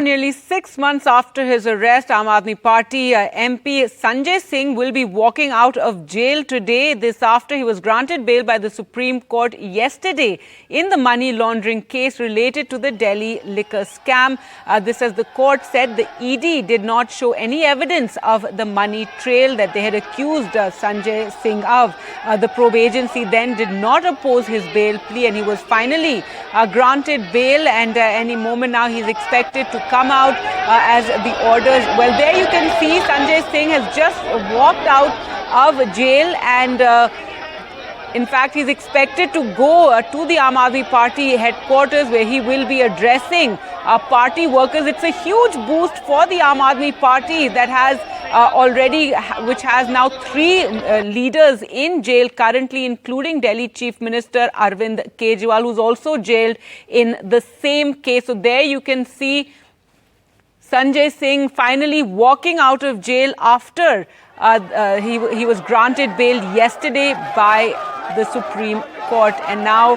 Nearly 6 months after his arrest, Aam Aadmi Party MP Sanjay Singh will be walking out of jail today. This after he was granted bail by the Supreme Court yesterday in the money laundering case related to the Delhi liquor scam. This, as the court said, the ED did not show any evidence of the money trail that they had accused Sanjay Singh of. The probe agency then did not oppose his bail plea, and he was finally granted bail, and any moment now he's expected to come out as the orders. Well, there you can see Sanjay Singh has just walked out of jail, and in fact, he's expected to go to the Aam Aadmi Party headquarters, where he will be addressing party workers. It's a huge boost for the Aam Aadmi Party that has which has now 3 leaders in jail currently, including Delhi Chief Minister Arvind Kejriwal, who's also jailed in the same case. So there you can see Sanjay Singh finally walking out of jail after he was granted bail yesterday by the Supreme Court. And now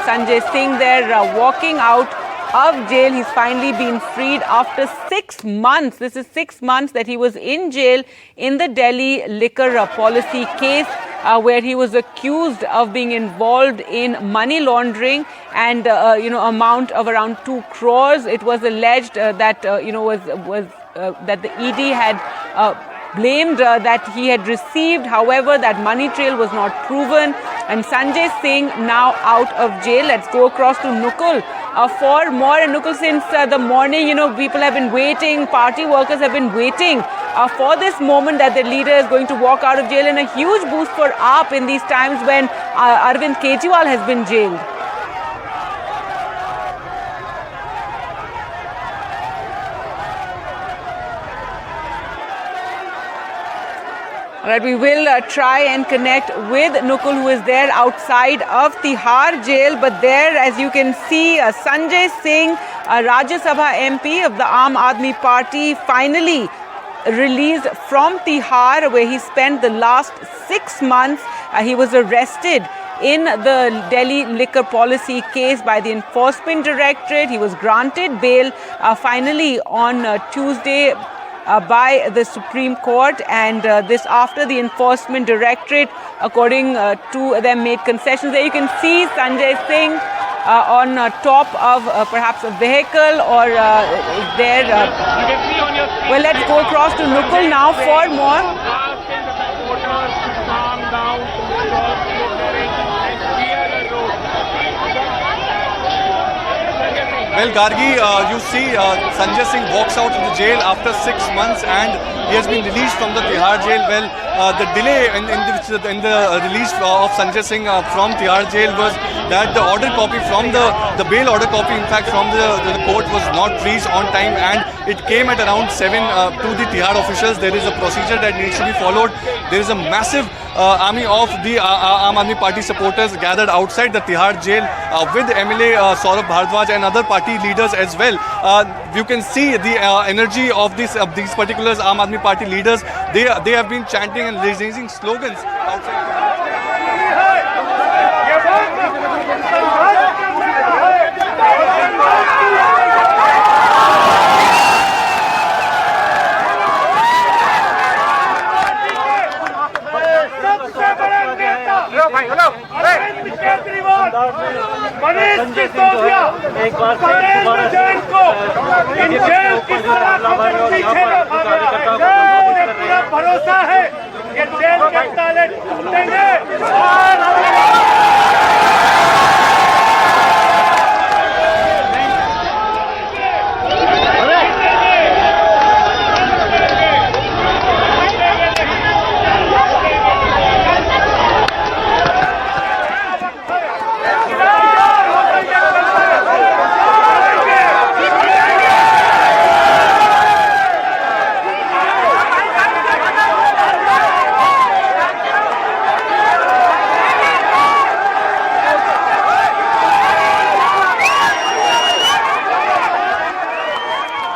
Sanjay Singh there walking out of jail. He's finally been freed after 6 months. This is 6 months that he was in jail in the Delhi liquor policy case, where he was accused of being involved in money laundering and amount of around 2 crores. It was alleged that that the ED had blamed that he had received. However, that money trail was not proven. And Sanjay Singh now out of jail. Let's go across to Nukul for more. And Nukul, since the morning, people have been waiting, party workers have been waiting for this moment that the leader is going to walk out of jail, and a huge boost for AAP in these times when Arvind Kejriwal has been jailed. All right, we will try and connect with Nukul, who is there outside of Tihar jail. But there, as you can see, Sanjay Singh, Rajya Sabha MP of the Aam Aadmi Party, finally released from Tihar, where he spent the last 6 months. He was arrested in the Delhi liquor policy case by the Enforcement Directorate. He was granted bail finally on Tuesday by the Supreme Court, and this after the Enforcement Directorate, according to them, made concessions. There you can see Sanjay Singh on top of perhaps a vehicle or there. Well, let's go across to Nukul now for more. Well, Gargi, you see Sanjay Singh walks out of the jail after 6 months, and he has been released from the Tihar jail. Well, the delay in the release of Sanjay Singh from Tihar jail was that the order copy from the bail order copy, in fact, from the court was not reached on time, and it came at around 7 to the Tihar officials. There is a procedure that needs to be followed. There is a massive army of the Aam Aadmi Party supporters gathered outside the Tihar jail with MLA Saurabh Bhardwaj and other party leaders as well. You can see the energy of these particular Aam Aadmi Party leaders. They have been chanting and raising slogans outside. Manish Sisodia Patel Jain को in jail की सलाखों के पीछे रखा गया है। मुझे पूरा भरोसा है कि जेल के ताले टूटेंगे।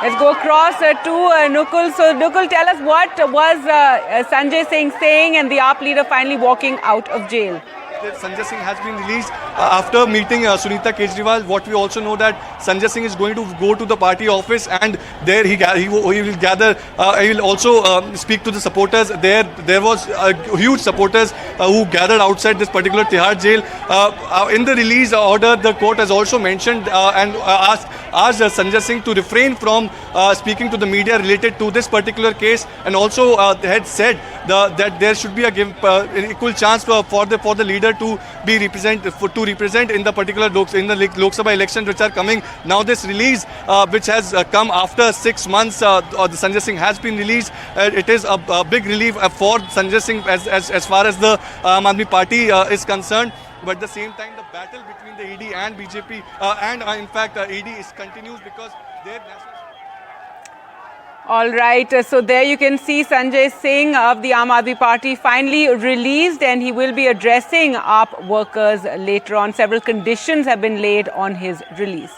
Let's go across to Nukul. So, Nukul, tell us, what was Sanjay Singh saying and the AAP leader finally walking out of jail? Sanjay Singh has been released after meeting Sunita Kejriwal. What we also know that Sanjay Singh is going to go to the party office, and there he will gather. He will also speak to the supporters. There was huge supporters who gathered outside this particular Tihar jail. In the release order, the court has also mentioned and asked Sanjay Singh to refrain from speaking to the media related to this particular case, and also had said that there should be an equal chance for the leader to represent in the particular Lok Sabha elections which are coming. Now this release which has come after 6 months, the Sanjay Singh has been released. It is a big relief for Sanjay Singh as far as the Aam Aadmi Party is concerned. But at the same time, the battle between the ED and BJP and in fact ED continues because their national... All right, so there you can see Sanjay Singh of the Aam Aadmi Party finally released, and he will be addressing AAP workers later on. Several conditions have been laid on his release.